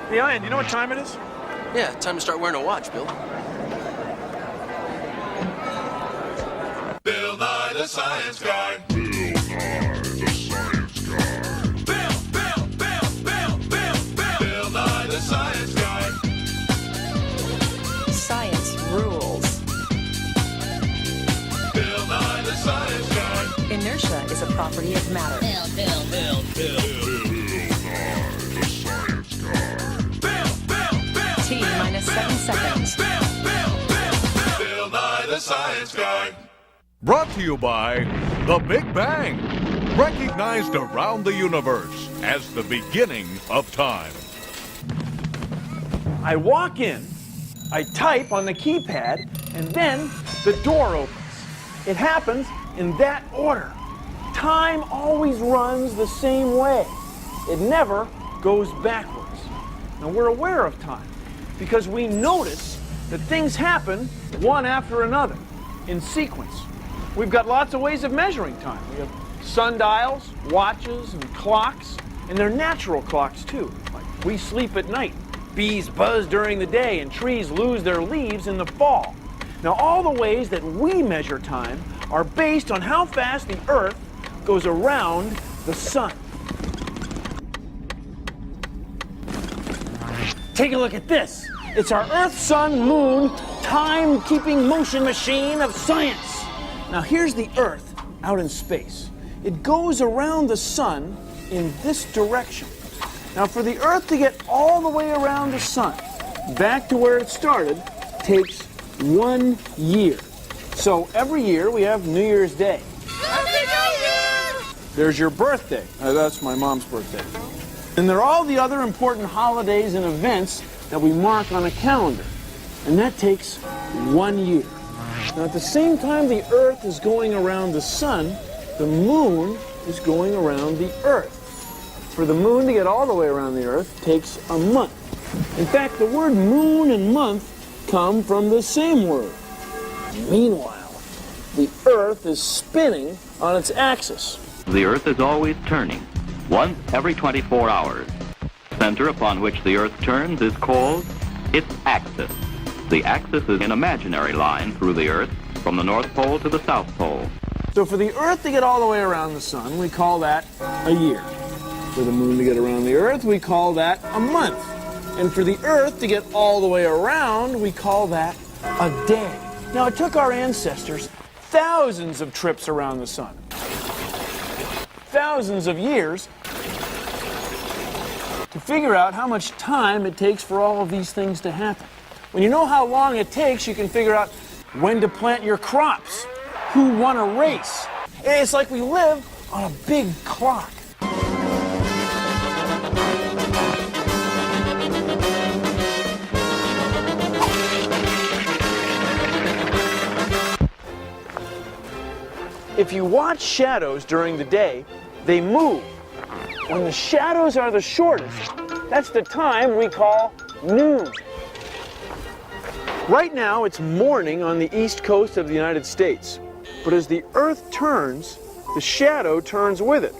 Hey, Ian, do you know what time it is? Yeah, time to start wearing a watch, Bill. Bill Nye the Science Guy. Bill Nye the Science Guy. Bill Nye the Science Guy. Science rules. Bill Nye the Science Guy. Inertia is a property of matter. Bill Nye the Science Guy. T minus 7 seconds. Bill Nye the Science Guy. Brought to you by The Big Bang, recognized around the universe as the beginning of time. I walk in, I type on the keypad, and then the door opens. It happens in that order. Time always runs the same way. It never goes backwards. Now we're aware of time because we notice that things happen one after another in sequence. We've got lots of ways of measuring time. We have sundials, watches, and clocks, and they're natural clocks too. Like we sleep at night, bees buzz during the day, and trees lose their leaves in the fall. Now all the ways that we measure time are based on how fast the Earth goes around the sun. Take a look at this. It's our Earth, Sun, Moon, time-keeping motion machine of science. Now here's the Earth out in space. It goes around the sun in this direction. Now for the Earth to get all the way around the sun, back to where it started, takes 1 year. So every year we have New Year's Day. Happy New Year! There's your birthday. That's my mom's birthday. And there are all the other important holidays and events that we mark on a calendar. And that takes 1 year. Now at the same time the Earth is going around the sun, the moon is going around the Earth. For the moon to get all the way around the Earth takes a month. In fact, the word moon and month come from the same word. Meanwhile, the Earth is spinning on its axis. The Earth is always turning, once every 24 hours. The center upon which the Earth turns is called its axis. The axis is an imaginary line through the Earth from the North Pole to the South Pole. So for the Earth to get all the way around the sun, we call that a year. For the moon to get around the Earth, we call that a month. And for the Earth to get all the way around, we call that a day. Now, it took our ancestors thousands of trips around the sun, thousands of years, to figure out how much time it takes for all of these things to happen. When you know how long it takes, you can figure out when to plant your crops, who won a race. It's like we live on a big clock. If you watch shadows during the day, they move. When the shadows are the shortest, that's the time we call noon. Right now, it's morning on the east coast of the United States. But as the Earth turns, the shadow turns with it.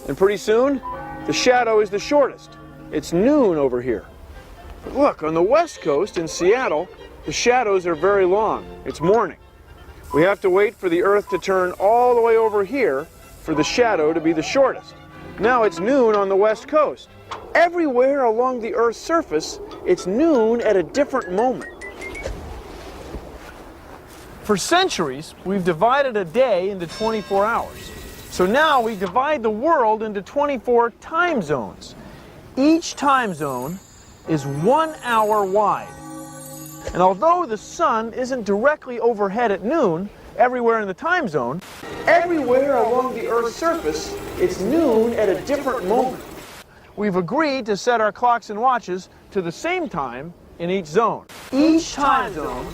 And pretty soon, the shadow is the shortest. It's noon over here. But look, on the west coast in Seattle, the shadows are very long. It's morning. We have to wait for the Earth to turn all the way over here for the shadow to be the shortest. Now it's noon on the west coast. Everywhere along the Earth's surface, it's noon at a different moment. For centuries, we've divided a day into 24 hours. So now we divide the world into 24 time zones. Each time zone is 1 hour wide. And although the sun isn't directly overhead at noon, everywhere in the time zone, everywhere along the Earth's surface, it's noon at a different moment. We've agreed to set our clocks and watches to the same time in each zone. Each time zone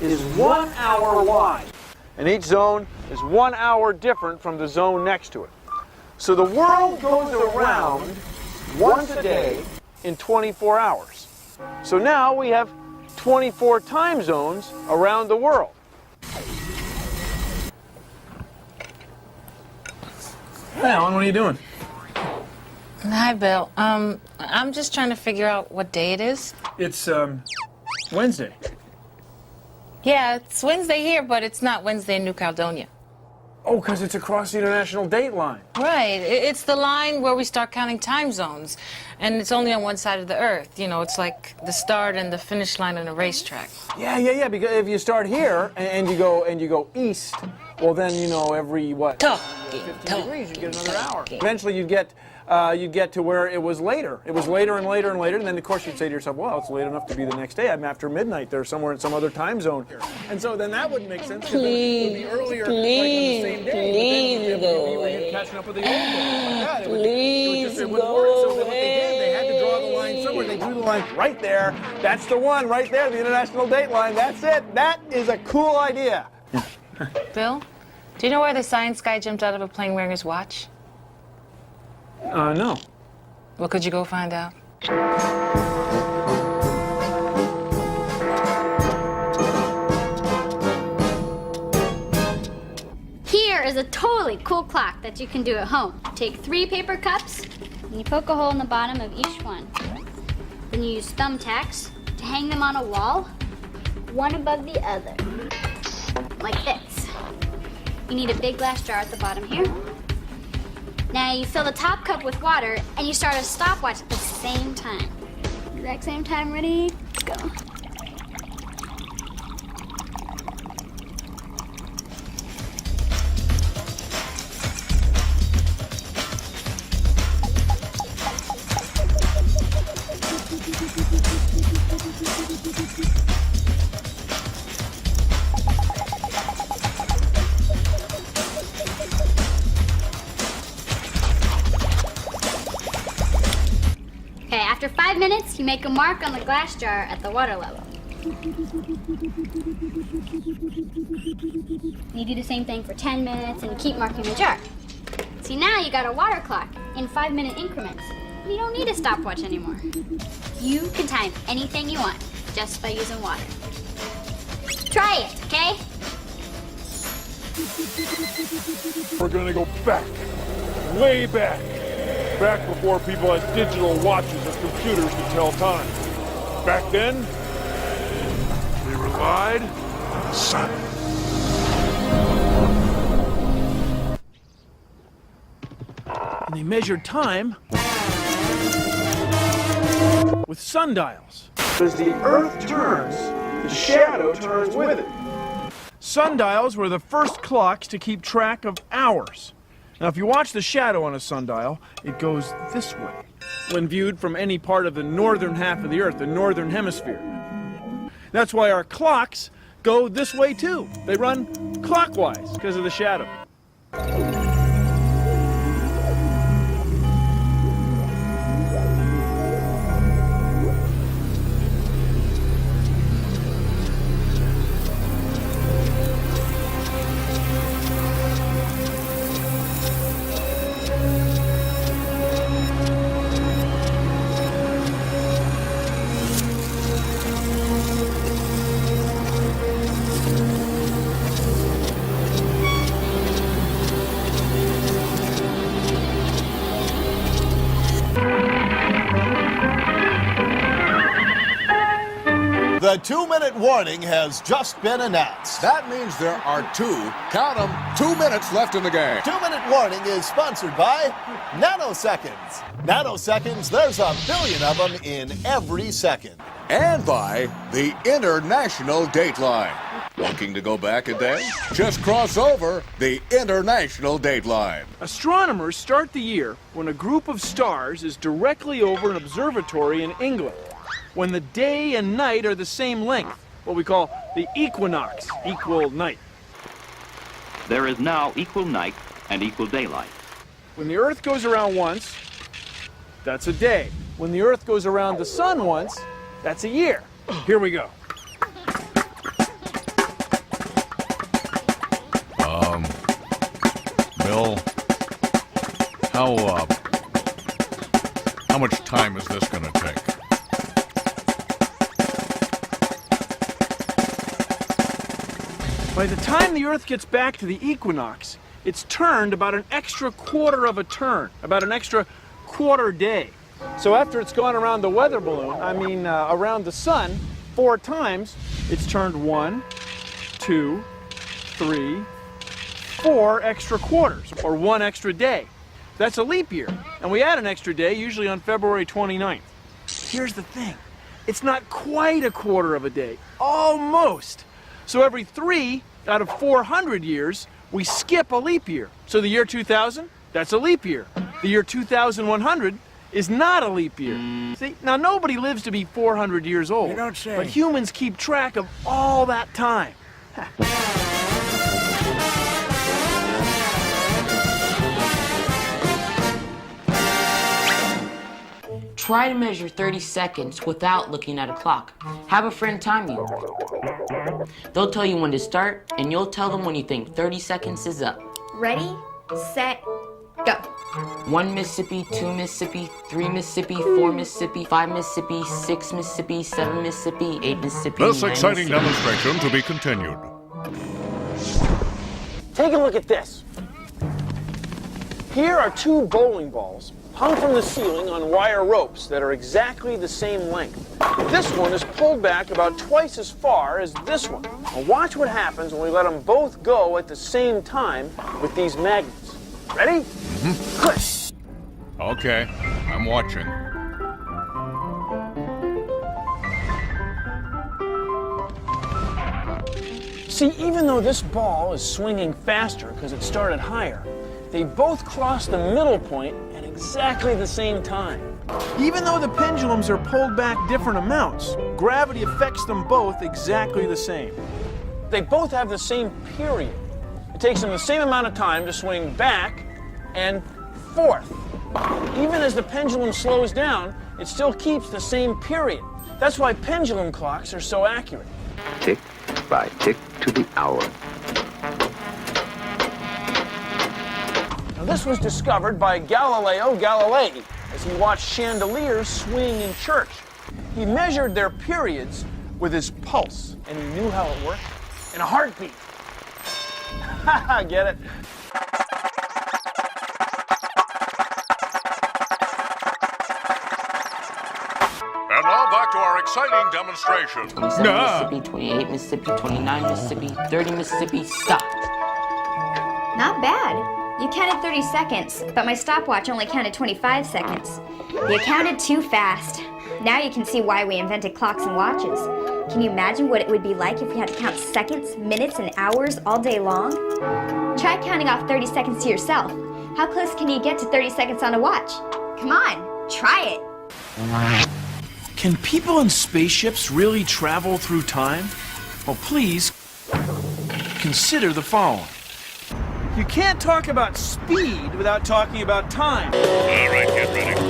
is 1 hour wide, and each zone is 1 hour different from the zone next to it. So the world goes around once a day in 24 hours. So now we have 24 time zones around the world. Hey, Alan, what are you doing? Hi, Bill. I'm just trying to figure out what day it is. It's, Wednesday. Yeah, it's Wednesday here, but it's not Wednesday in New Caledonia. Oh, because it's across the international date line. Right. It's the line where we start counting time zones, and it's only on one side of the Earth. You know, it's like the start and the finish line on a racetrack. Yeah, because if you start here and you go east, well then, you know, every, what? 15 degrees, you get another hour. Eventually you'd get to where it was later. It was later and later and later, and then of course you'd say to yourself, well, it's late enough to be the next day. I'm after midnight. They're somewhere in some other time zone here. And so then that wouldn't make sense because it would be earlier, like on the same day. But then you were catching up with the old day. Like that. It wouldn't work. So what they did, they had to draw the line somewhere. They drew the line right there. That's the one right there, the international date line. That's it. That is a cool idea. Bill, do you know where the science guy jumped out of a plane wearing his watch? No. Well, could you go find out? Here is a totally cool clock that you can do at home. Take 3 paper cups, and you poke a hole in the bottom of each one. Then you use thumbtacks to hang them on a wall, one above the other, like this. You need a big glass jar at the bottom here. Now you fill the top cup with water, and you start a stopwatch at the same time. Exact same time, ready, go. Okay, after 5 minutes, you make a mark on the glass jar at the water level. You do the same thing for 10 minutes and keep marking the jar. See, now you got a water clock in 5-minute increments. You don't need a stopwatch anymore. You can time anything you want just by using water. Try it, okay? We're gonna go back, way back. Back before people had digital watches or computers to tell time. Back then, we relied on the sun. And they measured time with sundials. As the Earth turns, the shadow turns with it. Sundials were the first clocks to keep track of hours. Now, if you watch the shadow on a sundial, it goes this way when viewed from any part of the northern half of the Earth, the northern hemisphere. That's why our clocks go this way too. They run clockwise because of the shadow. The 2-minute warning has just been announced. That means there are count them, 2 minutes left in the game. 2-minute warning is sponsored by Nanoseconds. Nanoseconds, there's a billion of them in every second. And by the International Dateline. Looking to go back a day? Just cross over the International Dateline. Astronomers start the year when a group of stars is directly over an observatory in England, when the day and night are the same length, what we call the equinox, equal night. There is now equal night and equal daylight. When the Earth goes around once, that's a day. When the Earth goes around the sun once, that's a year. Here we go. Bill, how much time is this going to take? By the time the Earth gets back to the equinox, it's turned about an extra quarter of a turn, about an extra quarter day. So after it's gone around the weather balloon, around the sun 4 times, it's turned 1, 2, 3, 4 extra quarters, or 1 extra day. That's a leap year. And we add an extra day, usually on February 29th. Here's the thing. It's not quite a quarter of a day. Almost. So every 3 out of 400 years, we skip a leap year. So the year 2000, that's a leap year. The year 2100 is not a leap year. See, now nobody lives to be 400 years old. You don't say. But humans keep track of all that time. Try to measure 30 seconds without looking at a clock. Have a friend time you. They'll tell you when to start, and you'll tell them when you think 30 seconds is up. Ready, set, go. 1 Mississippi, 2 Mississippi, 3 Mississippi, 4 Mississippi, 5 Mississippi, 6 Mississippi, 7 Mississippi, 8 Mississippi. This 9 exciting Mississippi. demonstration to be continued. Take a look at this. Here are 2 bowling balls hung from the ceiling on wire ropes that are exactly the same length. This one is pulled back about twice as far as this one. Now watch what happens when we let them both go at the same time with these magnets. Ready? Click. Okay, I'm watching. See, even though this ball is swinging faster because it started higher, they both cross the middle point at exactly the same time. Even though the pendulums are pulled back different amounts, gravity affects them both exactly the same. They both have the same period. It takes them the same amount of time to swing back and forth. Even as the pendulum slows down, it still keeps the same period. That's why pendulum clocks are so accurate. Tick by tick to the hour. Now, this was discovered by Galileo Galilei as he watched chandeliers swing in church. He measured their periods with his pulse, and he knew how it worked in a heartbeat. Haha, get it? And now back to our exciting demonstration. 27 Mississippi, 28 Mississippi, 29 Mississippi, 30 Mississippi, stop. Not bad. You counted 30 seconds, but my stopwatch only counted 25 seconds. You counted too fast. Now you can see why we invented clocks and watches. Can you imagine what it would be like if we had to count seconds, minutes, and hours all day long? Try counting off 30 seconds to yourself. How close can you get to 30 seconds on a watch? Come on, try it. Can people in spaceships really travel through time? Well, please consider the following. You can't talk about speed without talking about time. All right, get ready.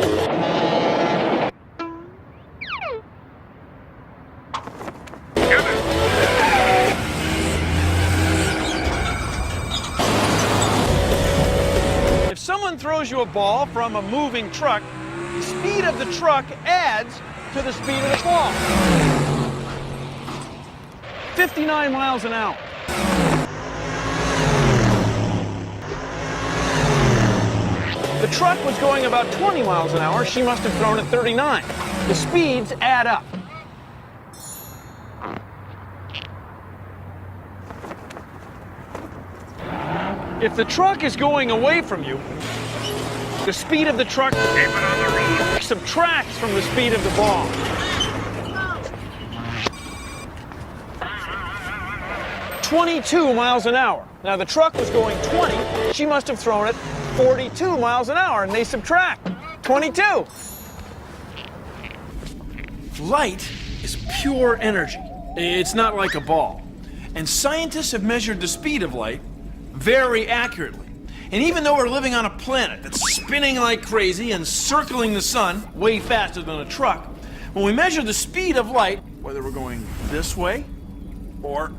If someone throws you a ball from a moving truck, the speed of the truck adds to the speed of the ball. 59 miles an hour. The truck was going about 20 miles an hour. She must have thrown it 39. The speeds add up. If the truck is going away from you, the speed of the truck subtracts from the speed of the ball. "22 miles an hour. Now the truck was going 20. She must have thrown it 42 miles an hour, and they subtract 22. Light is pure energy. It's not like a ball. And scientists have measured the speed of light very accurately. And even though we're living on a planet that's spinning like crazy and circling the sun way faster than a truck, when we measure the speed of light, whether we're going this way or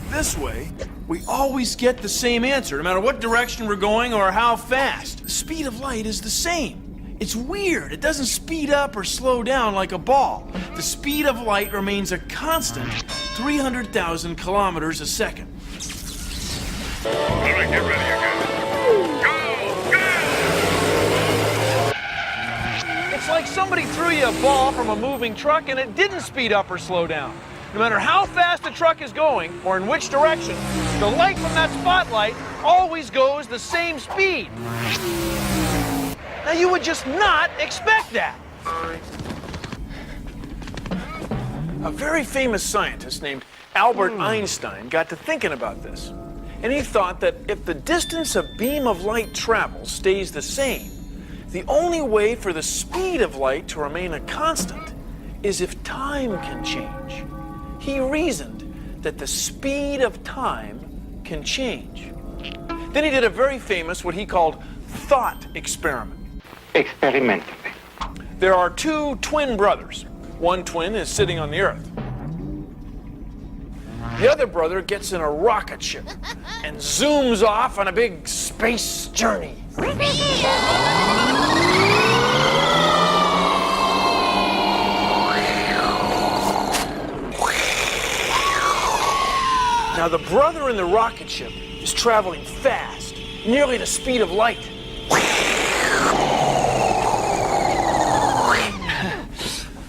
this way, we always get the same answer, no matter what direction we're going or how fast. The speed of light is the same. It's weird. It doesn't speed up or slow down like a ball. The speed of light remains a constant 300,000 kilometers a second. All right, get ready again. Go! Go! like somebody threw you a ball from a moving truck and it didn't speed up or slow down. No matter how fast the truck is going or in which direction, the light from that spotlight always goes the same speed. Now you would just not expect that. A very famous scientist named Albert Einstein got to thinking about this. And he thought that if the distance a beam of light travels stays the same, the only way for the speed of light to remain a constant is if time can change. He reasoned that the speed of time can change. Then he did a very famous, what he called, thought experiment. Experimentally. There are two twin brothers. One twin is sitting on the Earth. The other brother gets in a rocket ship and zooms off on a big space journey. Now the brother in the rocket ship is traveling fast, nearly the speed of light.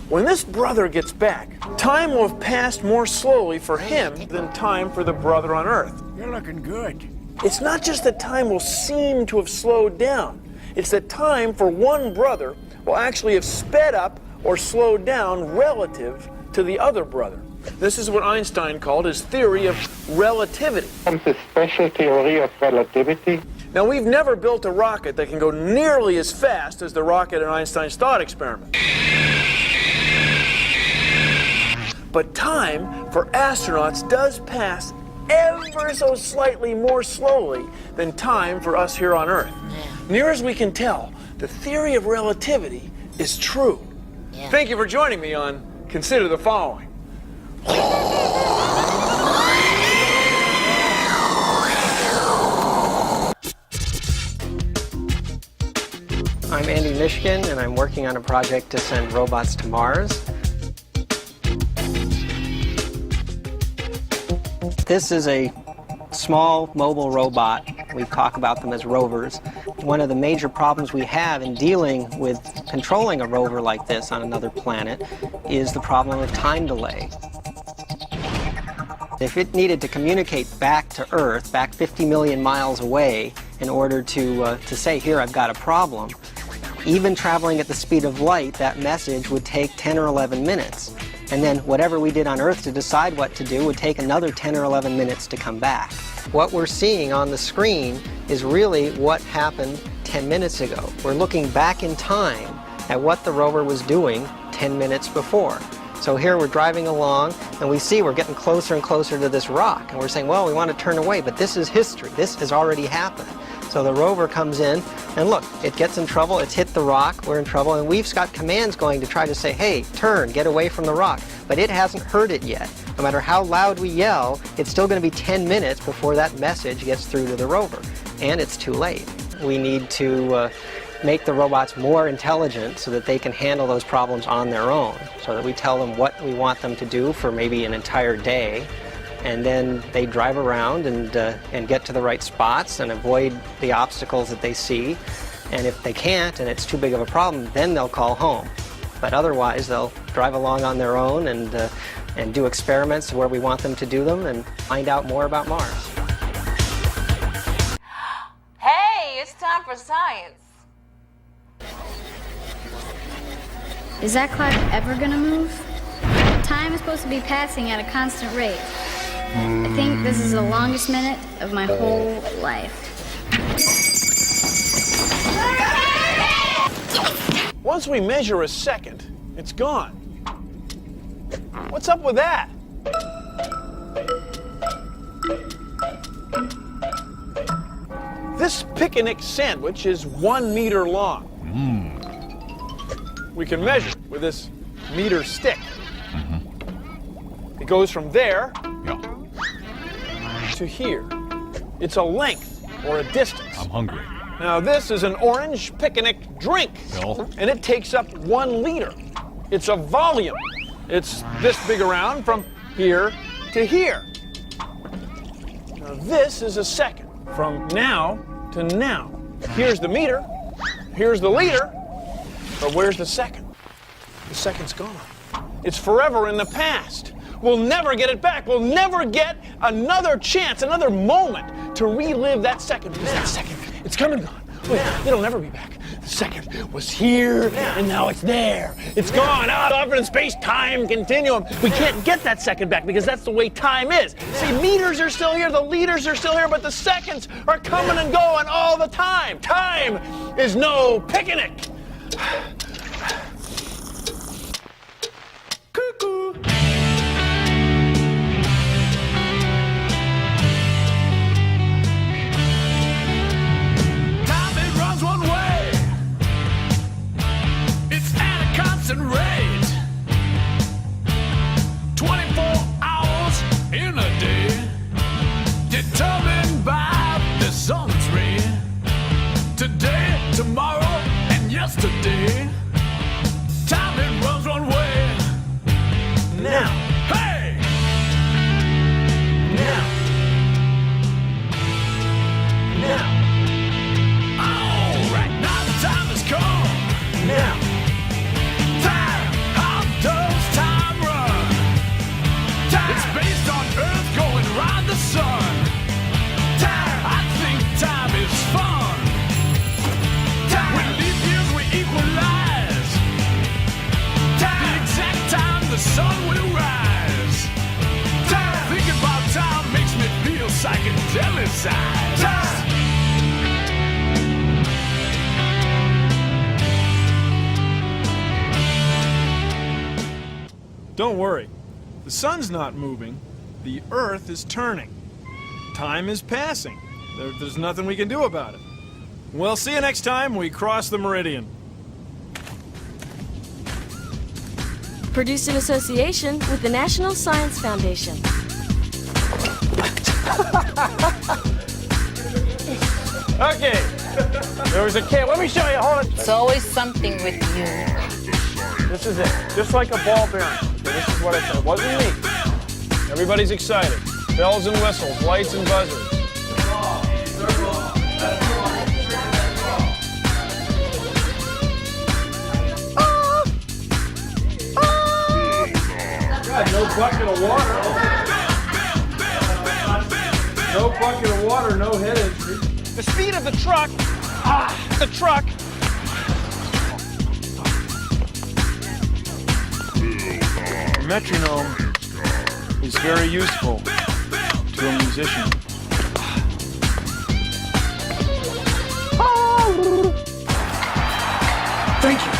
When this brother gets back, time will have passed more slowly for him than time for the brother on Earth. You're looking good. It's not just that time will seem to have slowed down. It's that time for one brother will actually have sped up or slowed down relative to the other brother. This is what Einstein called his theory of relativity. The special theory of relativity. Now, we've never built a rocket that can go nearly as fast as the rocket in Einstein's thought experiment. But time for astronauts does pass ever so slightly more slowly than time for us here on Earth. Near as we can tell, the theory of relativity is true. Thank you for joining me on Consider the Following. I'm Andy Michigan, and I'm working on a project to send robots to Mars. This is a small mobile robot. We talk about them as rovers. One of the major problems we have in dealing with controlling a rover like this on another planet is the problem of time delay. If it needed to communicate back to Earth, back 50 million miles away, in order to say, here, I've got a problem, even traveling at the speed of light, that message would take 10 or 11 minutes. And then whatever we did on Earth to decide what to do would take another 10 or 11 minutes to come back. What we're seeing on the screen is really what happened 10 minutes ago. We're looking back in time at what the rover was doing 10 minutes before. So here we're driving along and we see we're getting closer and closer to this rock, and we're saying, well, we want to turn away, but this is history. This has already happened. So the rover comes in and look, it gets in trouble, it's hit the rock, we're in trouble, and we've got commands going to try to say, hey, turn, get away from the rock. But it hasn't heard it yet. No matter how loud we yell, it's still going to be 10 minutes before that message gets through to the rover. And it's too late. We need to make the robots more intelligent so that they can handle those problems on their own, so that we tell them what we want them to do for maybe an entire day, and then they drive around and get to the right spots and avoid the obstacles that they see. And if they can't and it's too big of a problem, then they'll call home. But otherwise, they'll drive along on their own and do experiments where we want them to do them and find out more about Mars. Hey, it's time for science. Is that clock ever gonna move? Time is supposed to be passing at a constant rate. I think this is the longest minute of my whole life. Once we measure a second, it's gone. What's up with that? This picnic sandwich is 1 meter long. We can measure with this meter stick. It goes from there to here. It's a length or a distance. I'm hungry. Now this is an orange picnic drink, Bill? and it takes up 1 liter. It's a volume. It's this big around from here to here. Now this is a second, from now to now. Here's the meter, here's the liter, but where's the second? the second's gone. It's forever in the past. We'll never get it back. We'll never get another chance, another moment to relive that second. Because that second, it's come and gone. It'll never be back. The second was here, and now it's there. It's gone out up in space-time continuum. We can't get that second back because that's the way time is. See, meters are still here, the liters are still here, but the seconds are coming and going all the time. Time is no picnic. Cuckoo. One way, it's at a constant rate. 24 hours in a day, determined by the sun's ray. Today, tomorrow, and yesterday. Time it runs one way. Now. Hey! Now. Now. Time has come. Now. Time, how does time run? Time. It's based on Earth going round the sun. Time, I think time is fun. Time, with leap years we equalize. Time, the exact time the sun will rise. Time, thinking about time makes me feel psychedelicized. Time. Don't worry. The sun's not moving. The Earth is turning. Time is passing. There's nothing we can do about it. We'll see you next time we cross the meridian. Produced in association with the National Science Foundation. Okay. There was a kid. Let me show you. Hold it. It's always something with you. This is it. Just like a ball bearing. So this is what I said. It wasn't me. Everybody's excited. Bells and whistles, lights and buzzers. God, no bucket of water. No bucket of water, no head injury. The speed of the truck. The truck. A metronome is very useful to a musician. Thank you.